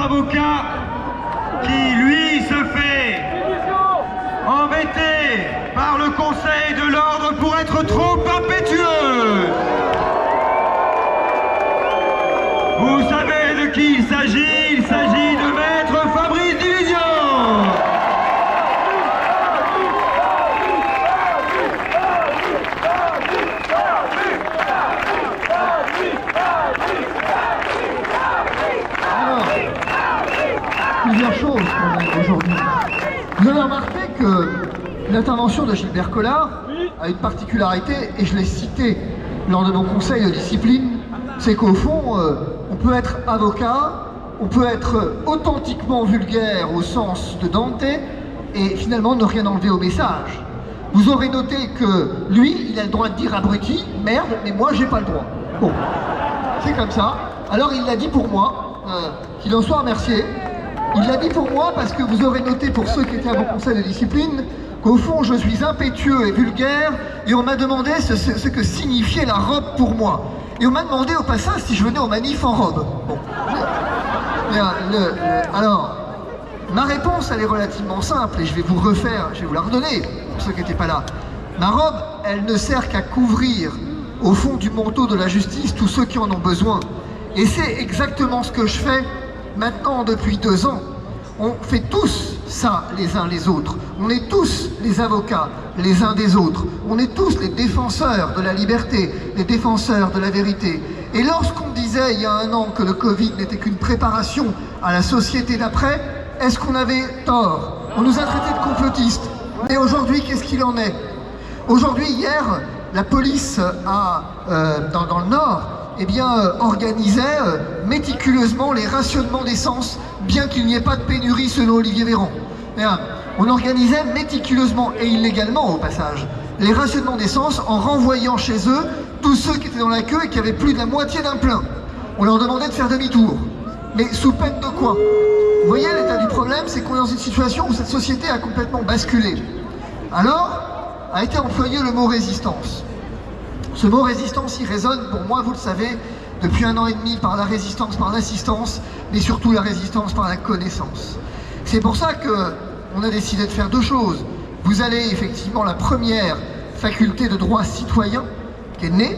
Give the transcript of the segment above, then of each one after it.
avocat qui, lui, se fait embêter par le Conseil de l'ordre pour être trop impétueux. Vous savez de qui il s'agit de Maître Fabrice Division. Plusieurs choses aujourd'hui. Vous avez remarqué que l'intervention de Gilbert Collard a une particularité, et je l'ai cité lors de mon conseil de discipline, c'est qu'au fond, on peut être avocat, on peut être authentiquement vulgaire au sens de Dante, et finalement ne rien enlever au message. Vous aurez noté que lui, il a le droit de dire abruti, merde, mais moi j'ai pas le droit. Bon, c'est comme ça. Alors il l'a dit pour moi, qu'il en soit remercié. Il l'a dit pour moi parce que vous aurez noté, pour ceux qui étaient à mon conseil de discipline, qu'au fond je suis impétueux et vulgaire, et on m'a demandé ce que signifiait la robe pour moi. Et on m'a demandé au passage si je venais aux manifs en robe. Bon. Alors, ma réponse, elle est relativement simple, et je vais vous la redonner, pour ceux qui n'étaient pas là. Ma robe, elle ne sert qu'à couvrir, au fond du manteau de la justice, tous ceux qui en ont besoin. Et c'est exactement ce que je fais maintenant depuis 2 ans. On fait tous ça les uns les autres. On est tous les avocats les uns des autres. On est tous les défenseurs de la liberté, les défenseurs de la vérité. Et lorsqu'on disait il y a 1 an que le Covid n'était qu'une préparation à la société d'après, est-ce qu'on avait tort? On nous a traités de complotistes. Et aujourd'hui, qu'est-ce qu'il en est? Aujourd'hui, hier, la police dans le Nord, organisait méticuleusement les rationnements d'essence, bien qu'il n'y ait pas de pénurie selon Olivier Véran. On organisait méticuleusement, et illégalement au passage, les rationnements d'essence en renvoyant chez eux tous ceux qui étaient dans la queue et qui avaient plus de la moitié d'un plein. On leur demandait de faire demi-tour. Mais sous peine de quoi? Vous voyez, l'état du problème, c'est qu'on est dans une situation où cette société a complètement basculé. Alors, a été employé le mot résistance. Ce mot résistance, il résonne pour moi, vous le savez, depuis 1 an et demi par la résistance, par l'assistance, mais surtout la résistance par la connaissance. C'est pour ça qu'on a décidé de faire 2 choses. Vous avez effectivement la première faculté de droit citoyen qui est née,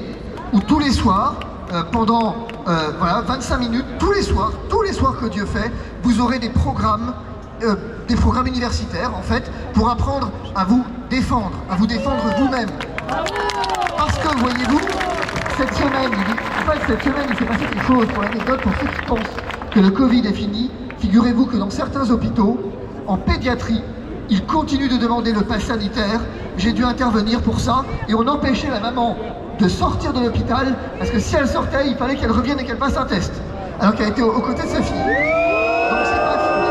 où tous les soirs, pendant 25 minutes, tous les soirs que Dieu fait, vous aurez des programmes universitaires en fait, pour apprendre à vous défendre vous-même. Parce que, voyez-vous, cette semaine, il s'est passé quelque chose, pour l'anecdote, pour ceux qui pensent que le Covid est fini. Figurez-vous que dans certains hôpitaux, en pédiatrie, ils continuent de demander le pass sanitaire. J'ai dû intervenir pour ça, et on empêchait la maman de sortir de l'hôpital, parce que si elle sortait, il fallait qu'elle revienne et qu'elle passe un test, alors qu'elle était aux côtés de sa fille. Donc c'est pas fini.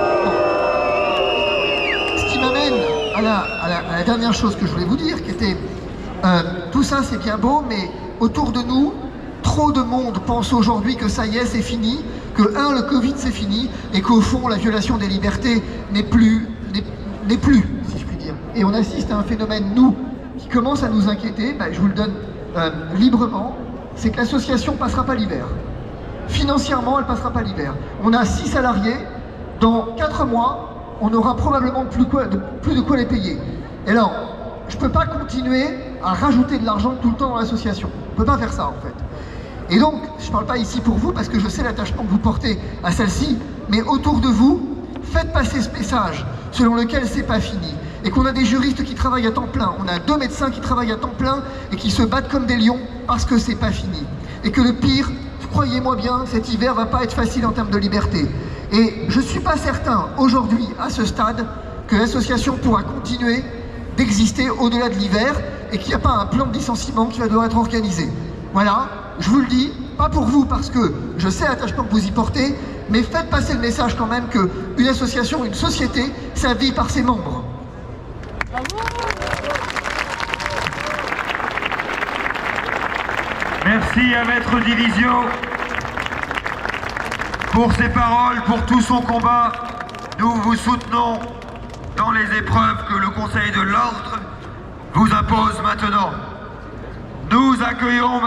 Ce qui m'amène à la dernière chose que je voulais vous dire, qui était... tout ça c'est bien beau, mais autour de nous, trop de monde pense aujourd'hui que ça y est, c'est fini, que le Covid c'est fini, et qu'au fond la violation des libertés n'est plus, si je puis dire. Et on assiste à un phénomène, nous, qui commence à nous inquiéter, je vous le donne librement, c'est que l'association passera pas l'hiver. Financièrement, elle passera pas l'hiver. On a 6 salariés, dans 4 mois, on n'aura probablement plus de quoi les payer. Et alors, je peux pas continuer à rajouter de l'argent tout le temps dans l'association. On peut pas faire ça en fait. Et donc, je parle pas ici pour vous parce que je sais l'attachement que vous portez à celle-ci, mais autour de vous, faites passer ce message selon lequel c'est pas fini. Et qu'on a des juristes qui travaillent à temps plein, on a 2 médecins qui travaillent à temps plein et qui se battent comme des lions parce que c'est pas fini. Et que le pire, croyez-moi bien, cet hiver va pas être facile en termes de liberté. Et je suis pas certain aujourd'hui, à ce stade, que l'association pourra continuer d'exister au-delà de l'hiver et qu'il n'y a pas un plan de licenciement qui va devoir être organisé. Voilà, je vous le dis, pas pour vous parce que je sais l'attachement que vous y portez, mais faites passer le message quand même qu'une association, une société, ça vit par ses membres. Merci à Maître Division pour ses paroles, pour tout son combat. Nous vous soutenons dans les épreuves que le Conseil de l'Ordre vous impose maintenant. Nous accueillons